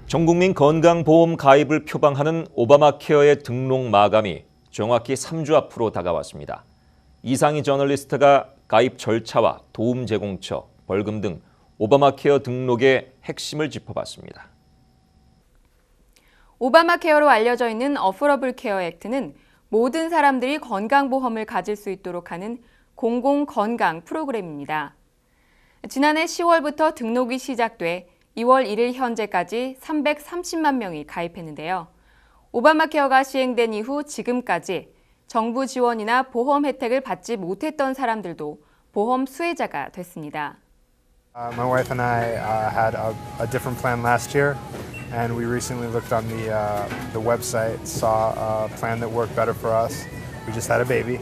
전국민 건강보험 가입을 표방하는 오바마케어의 등록 마감이 정확히 3주 앞으로 다가왔습니다. 이상희 저널리스트가 가입 절차와 도움 제공처, 벌금 등 오바마케어 등록의 핵심을 짚어봤습니다. 오바마케어로 알려져 있는 어포러블 케어 액트는 모든 사람들이 건강보험을 가질 수 있도록 하는 공공건강 프로그램입니다. 지난해 10월부터 등록이 시작돼 2월 1일 현재까지 330만 명이 가입했는데요. 오바마케어가 시행된 이후 지금까지 정부 지원이나 보험 혜택을 받지 못했던 사람들도 보험 수혜자가 됐습니다. My wife and I had a different plan last year, and we recently looked on the website, saw a plan that worked better for us. We just had a baby,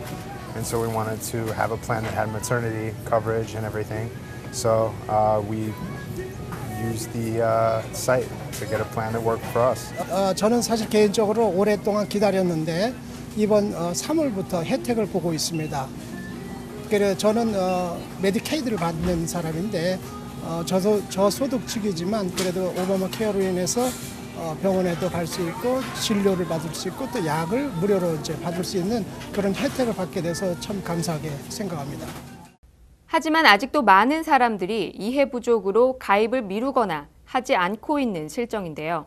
and so we wanted to have a plan that had maternity coverage and everything. So we used the site to get a plan that worked for us. 저는 사실 개인적으로 오랫동안 기다렸는데 이번 3월부터 혜택을 보고 있습니다. 그래서 저는 메디케이드를 받는 사람인데 저소득층이지만 그래도 오바마 케어로 인해서 병원에도 갈 수 있고 진료를 받을 수 있고 또 약을 무료로 이제 받을 수 있는 그런 혜택을 받게 돼서 참 감사하게 생각합니다. 하지만 아직도 많은 사람들이 이해 부족으로 가입을 미루거나 하지 않고 있는 실정인데요.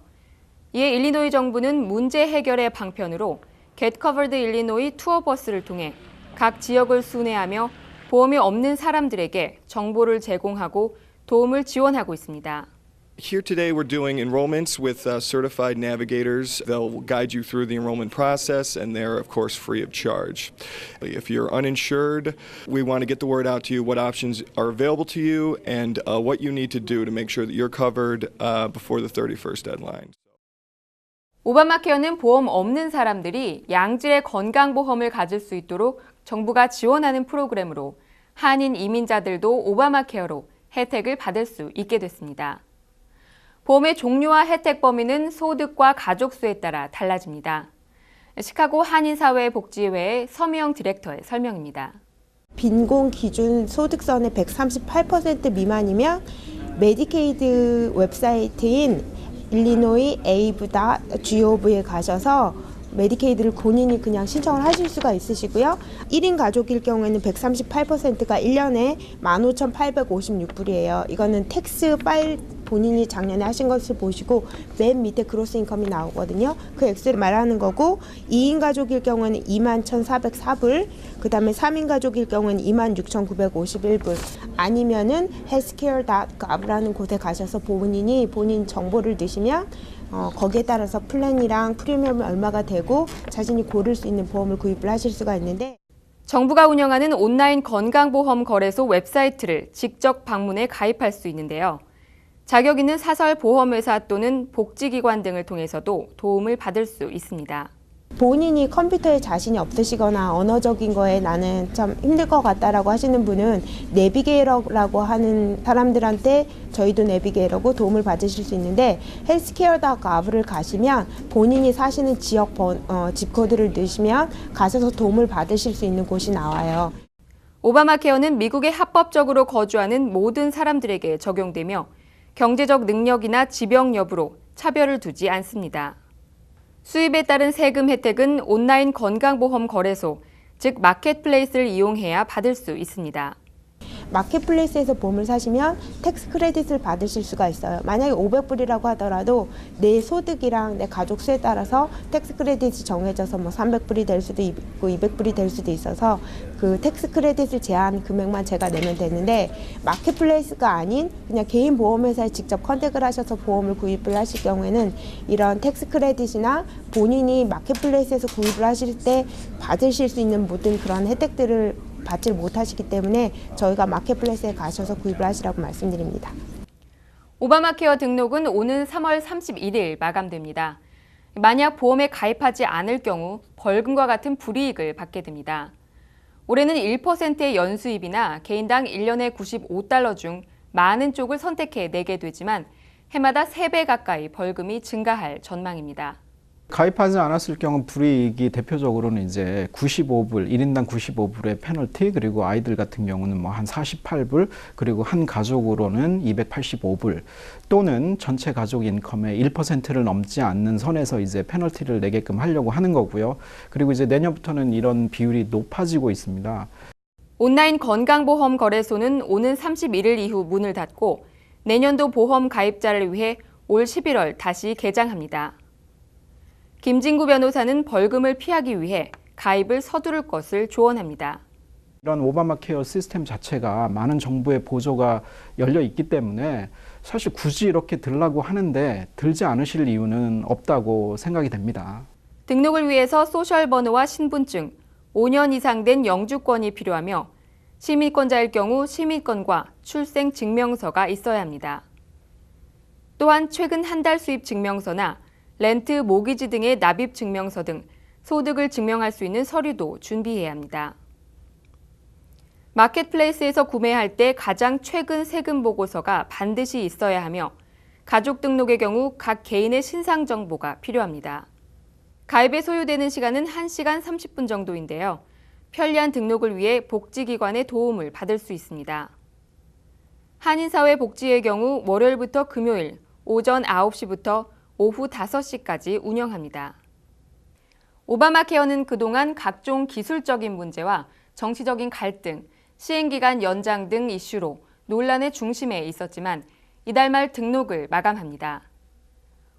이에 일리노이 정부는 문제 해결의 방편으로 Get Covered 일리노이 투어버스를 통해 각 지역을 순회하며 보험이 없는 사람들에게 정보를 제공하고 도움을 지원하고 있습니다. Here today we're doing enrollments with certified navigators. They'll guide you through the enrollment process and they're of course free of charge. If you're uninsured, we want to get the word out to you what options are available to you and what you need to do to make sure that you're covered before the 31st deadline. 오바마케어는 보험 없는 사람들이 양질의 건강보험을 가질 수 있도록 정부가 지원하는 프로그램으로 한인 이민자들도 오바마케어로 혜택을 받을 수 있게 됐습니다. 보험의 종류와 혜택 범위는 소득과 가족 수에 따라 달라집니다. 시카고 한인사회복지회의 서미영 디렉터의 설명입니다. 빈곤 기준 소득선의 138% 미만이면 메디케이드 웹사이트인 일리노이 ave.gov에 가셔서 메디케이드를 본인이 그냥 신청을 하실 수가 있으시고요. 1인 가족일 경우에는 138%가 1년에 15,856불이에요. 이거는 텍스 파일 본인이 작년에 하신 것을 보시고 맨 밑에 그로스 인컴이 나오거든요. 그 액수를 말하는 거고 2인 가족일 경우에는 21,404불, 그 다음에 3인 가족일 경우에는 26,951불 아니면은 healthcare.gov라는 곳에 가셔서 본인 정보를 넣으시면 거기에 따라서 플랜이랑 프리미엄이 얼마가 되고 자신이 고를 수 있는 보험을 구입을 하실 수가 있는데 정부가 운영하는 온라인 건강보험 거래소 웹사이트를 직접 방문해 가입할 수 있는데요. 자격 있는 사설 보험회사 또는 복지기관 등을 통해서도 도움을 받을 수 있습니다. 본인이 컴퓨터에 자신이 없으시거나 언어적인 거에 나는 참 힘들 것 같다라고 하시는 분은 내비게이터라고 하는 사람들한테 저희도 내비게이터고 도움을 받으실 수 있는데 healthcare.gov를 가시면 본인이 사시는 지역 집코드를 넣으시면 가셔서 도움을 받으실 수 있는 곳이 나와요. 오바마케어는 미국에 합법적으로 거주하는 모든 사람들에게 적용되며 경제적 능력이나 지병 여부로 차별을 두지 않습니다. 수입에 따른 세금 혜택은 온라인 건강보험 거래소, 즉 마켓플레이스를 이용해야 받을 수 있습니다. 마켓플레이스에서 보험을 사시면 텍스 크레딧을 받으실 수가 있어요. 만약에 500불이라고 하더라도 내 소득이랑 내 가족 수에 따라서 텍스 크레딧이 정해져서 300불이 될 수도 있고 200불이 될 수도 있어서 그 텍스 크레딧을 제한 금액만 제가 내면 되는데 마켓플레이스가 아닌 그냥 개인 보험회사에 직접 컨택을 하셔서 보험을 구입을 하실 경우에는 이런 텍스 크레딧이나 본인이 마켓플레이스에서 구입을 하실 때 받으실 수 있는 모든 그런 혜택들을 받지 못하시기 때문에 저희가 마켓플레이스에 가셔서 구입을 하시라고 말씀드립니다. 오바마케어 등록은 오는 3월 31일 마감됩니다. 만약 보험에 가입하지 않을 경우 벌금과 같은 불이익을 받게 됩니다. 올해는 1%의 연수입이나 개인당 1년에 95달러 중 많은 쪽을 선택해 내게 되지만 해마다 3배 가까이 벌금이 증가할 전망입니다. 가입하지 않았을 경우 불이익이 대표적으로는 이제 95불, 1인당 95불의 페널티, 그리고 아이들 같은 경우는 뭐 한 48불, 그리고 한 가족으로는 285불, 또는 전체 가족 인컴의 1%를 넘지 않는 선에서 이제 페널티를 내게끔 하려고 하는 거고요. 그리고 이제 내년부터는 이런 비율이 높아지고 있습니다. 온라인 건강보험 거래소는 오는 31일 이후 문을 닫고 내년도 보험 가입자를 위해 올 11월 다시 개장합니다. 김진구 변호사는 벌금을 피하기 위해 가입을 서두를 것을 조언합니다. 이런 오바마 케어 시스템 자체가 많은 정부의 보조가 열려 있기 때문에 사실 굳이 이렇게 들라고 하는데 들지 않으실 이유는 없다고 생각이 됩니다. 등록을 위해서 소셜번호와 신분증, 5년 이상 된 영주권이 필요하며 시민권자일 경우 시민권과 출생증명서가 있어야 합니다. 또한 최근 한 달 수입 증명서나 렌트, 모기지 등의 납입 증명서 등 소득을 증명할 수 있는 서류도 준비해야 합니다. 마켓플레이스에서 구매할 때 가장 최근 세금 보고서가 반드시 있어야 하며 가족 등록의 경우 각 개인의 신상 정보가 필요합니다. 가입에 소요되는 시간은 1시간 30분 정도인데요. 편리한 등록을 위해 복지기관의 도움을 받을 수 있습니다. 한인사회복지의 경우 월요일부터 금요일 오전 9시부터 오후 5시까지 운영합니다. 오바마 케어는 그동안 각종 기술적인 문제와 정치적인 갈등, 시행기간 연장 등 이슈로 논란의 중심에 있었지만 이달 말 등록을 마감합니다.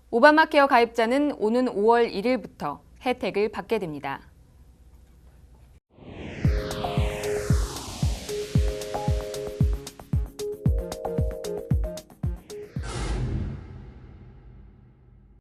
오바마 케어 가입자는 오는 5월 1일부터 혜택을 받게 됩니다.